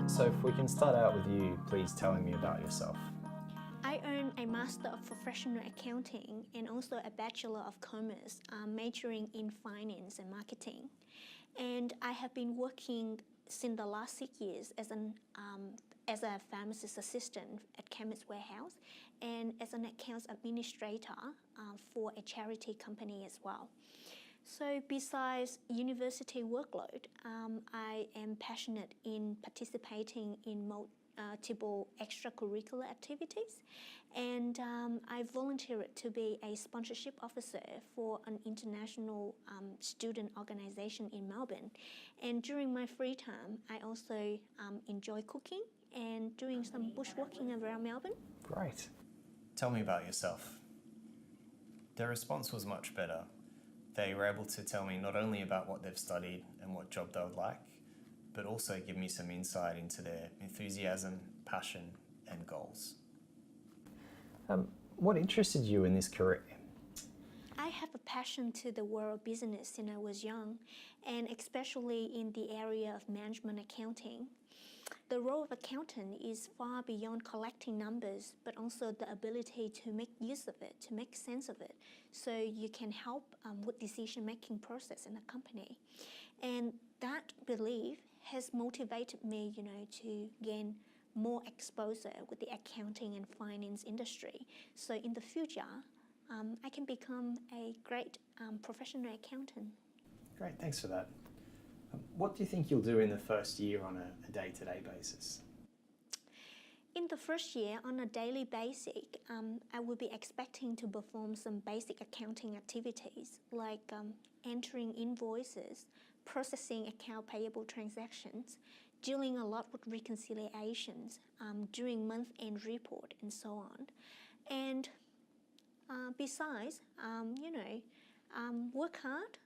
So if we can start out with you, please telling me about yourself. I earned a Master of Professional Accounting and also a Bachelor of Commerce, majoring in Finance and Marketing. And I have been working since the last 6 years as a pharmacist assistant at Chemist Warehouse and as an accounts administrator for a charity company as well. So besides university workload, I am passionate in participating in multiple extracurricular activities, and I volunteered to be a sponsorship officer for an international student organization in Melbourne. And during my free time, I also enjoy cooking and doing some bushwalking around Melbourne. Great. Tell me about yourself. Their response was much better. They were able to tell me not only about what they've studied and what job they would like, but also give me some insight into their enthusiasm, passion, and goals. What interested you in this career? I have a passion to the world of business since I was young, and especially in the area of management accounting. The role of accountant is far beyond collecting numbers, but also the ability to make use of it, to make sense of it, so you can help with decision-making process in a company. And that belief has motivated me, to gain more exposure with the accounting and finance industry. So in the future, I can become a great professional accountant. Great, thanks for that. What do you think you'll do in the first year on a day-to-day basis? In the first year, on a daily basis, I will be expecting to perform some basic accounting activities like entering invoices, processing account payable transactions, dealing a lot with reconciliations, doing month-end report, and so on. And besides, work hard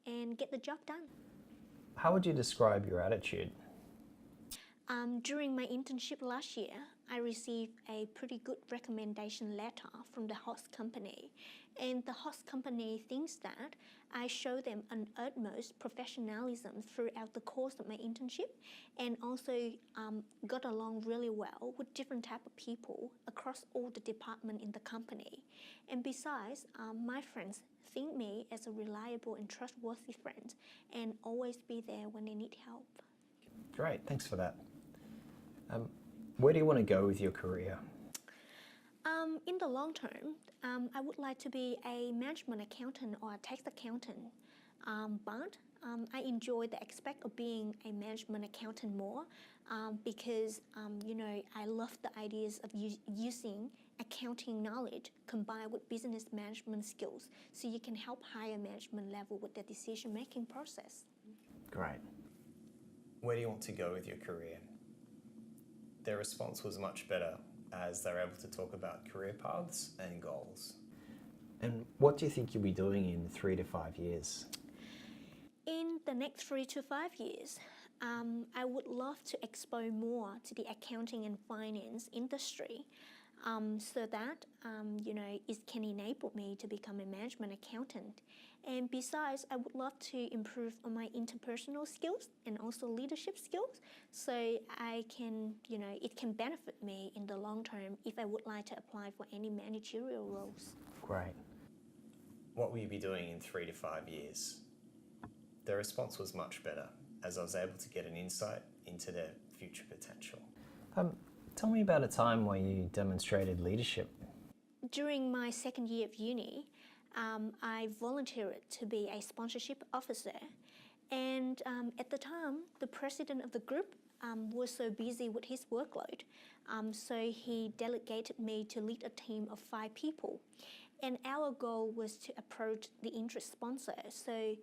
and get the job done. How would you describe your attitude? During my internship last year, I received a pretty good recommendation letter from the host company. And the host company thinks that I show them an utmost professionalism throughout the course of my internship, and also got along really well with different type of people across all the departments in the company. And besides, my friends think me as a reliable and trustworthy friend and always be there when they need help. Great, thanks for that. Where do you want to go with your career? In the long term, I would like to be a management accountant or a tax accountant, but I enjoy the aspect of being a management accountant more because, I love the ideas of using accounting knowledge combined with business management skills so you can help higher management level with the decision-making process. Great. Where do you want to go with your career? Their response was much better as they were able to talk about career paths and goals. And what do you think you'll be doing in 3 to 5 years? In the next 3 to 5 years, I would love to expose more to the accounting and finance industry so that it can enable me to become a management accountant. And besides, I would love to improve on my interpersonal skills and also leadership skills, so I can, it can benefit me in the long term if I would like to apply for any managerial roles. Great. What will you be doing in 3 to 5 years? Their response was much better as I was able to get an insight into their future potential. Tell me about a time where you demonstrated leadership. During my second year of uni, I volunteered to be a sponsorship officer, and at the time, the president of the group was so busy with his workload, so he delegated me to lead a team of 5 people. And our goal was to approach the interest sponsor so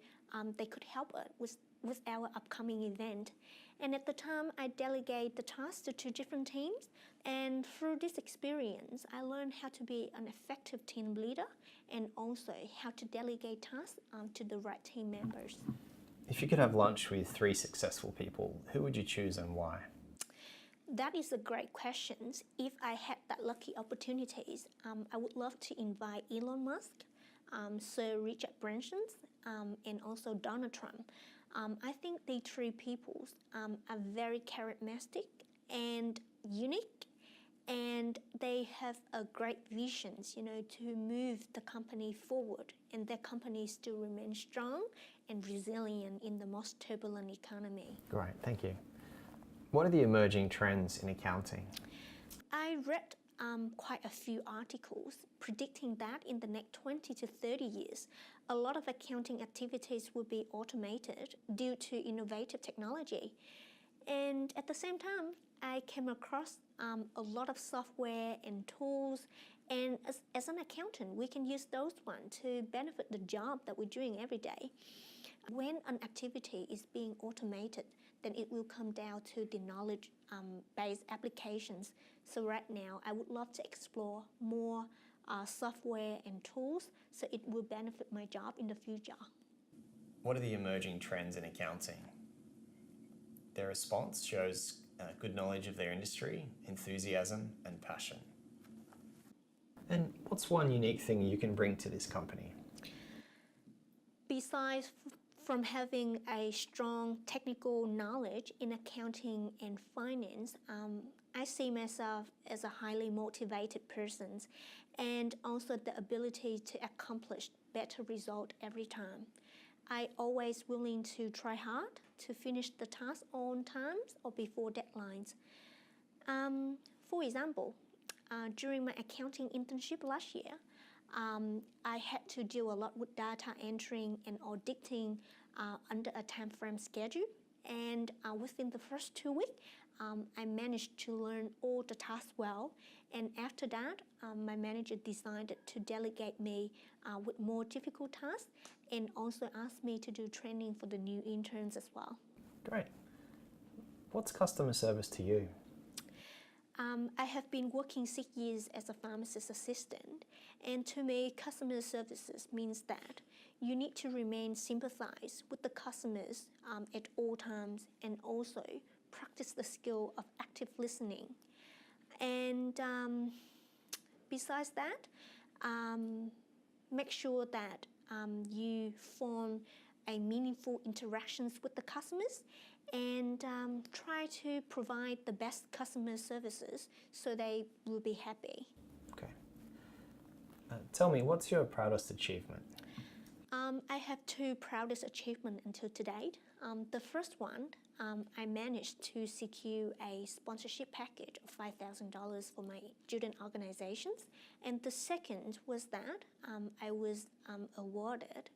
they could help us with our upcoming event. And at the time, I delegated the task to 2 different teams. And through this experience, I learned how to be an effective team leader and also how to delegate tasks to the right team members. If you could have lunch with 3 successful people, who would you choose and why? That is a great question. If I had that lucky opportunities, I would love to invite Elon Musk, Sir Richard Branson, and also Donald Trump. I think they 3 people are very charismatic and unique, and they have a great visions, to move the company forward, and their company still remains strong and resilient in the most turbulent economy. Great, thank you. What are the emerging trends in accounting? I read quite a few articles predicting that in the next 20 to 30 years, a lot of accounting activities will be automated due to innovative technology. And at the same time, I came across a lot of software and tools, and as an accountant, we can use those ones to benefit the job that we're doing every day. When an activity is being automated, then it will come down to the knowledge-based applications. So right now, I would love to explore more software and tools so it will benefit my job in the future. What are the emerging trends in accounting? Their response shows good knowledge of their industry, enthusiasm, and passion. And what's one unique thing you can bring to this company? Besides from having a strong technical knowledge in accounting and finance, I see myself as a highly motivated person and also the ability to accomplish better result every time. I always willing to try hard to finish the task on time or before deadlines. For example, during my accounting internship last year, I had to deal a lot with data entering and auditing under a time frame schedule. And within the first 2 weeks, I managed to learn all the tasks well. And after that, my manager decided to delegate me with more difficult tasks and also asked me to do training for the new interns as well. Great. What's customer service to you? I have been working 6 years as a pharmacist assistant, and to me, customer services means that you need to remain sympathized with the customers at all times and also practice the skill of active listening. And besides that, make sure that you form a meaningful interactions with the customers and try to provide the best customer services so they will be happy. Okay. Tell me, what's your proudest achievement? I have 2 proudest achievements until to date. The first one, I managed to secure a sponsorship package of $5,000 for my student organizations. And the second was that I was awarded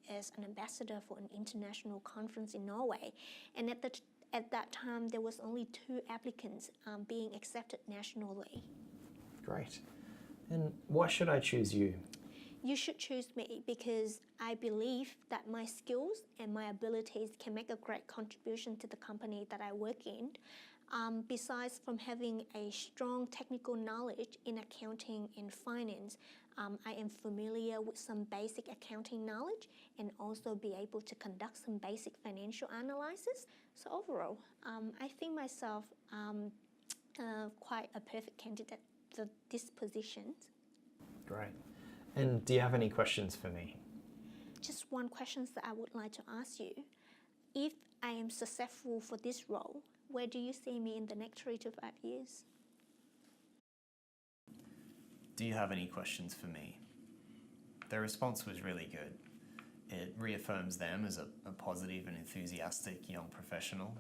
as an ambassador for an international conference in Norway. And at that time, there was only 2 applicants being accepted nationally. Great. And why should I choose you? You should choose me because I believe that my skills and my abilities can make a great contribution to the company that I work in. Besides from having a strong technical knowledge in accounting and finance, I am familiar with some basic accounting knowledge and also be able to conduct some basic financial analysis. So overall, I think myself quite a perfect candidate for this position. Great. And do you have any questions for me? Just one question that I would like to ask you. If I am successful for this role, where do you see me in the next 3 to 5 years? Do you have any questions for me? Their response was really good. It reaffirms them as a positive and enthusiastic young professional,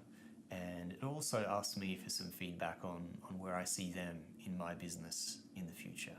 and it also asked me for some feedback on where I see them in my business in the future.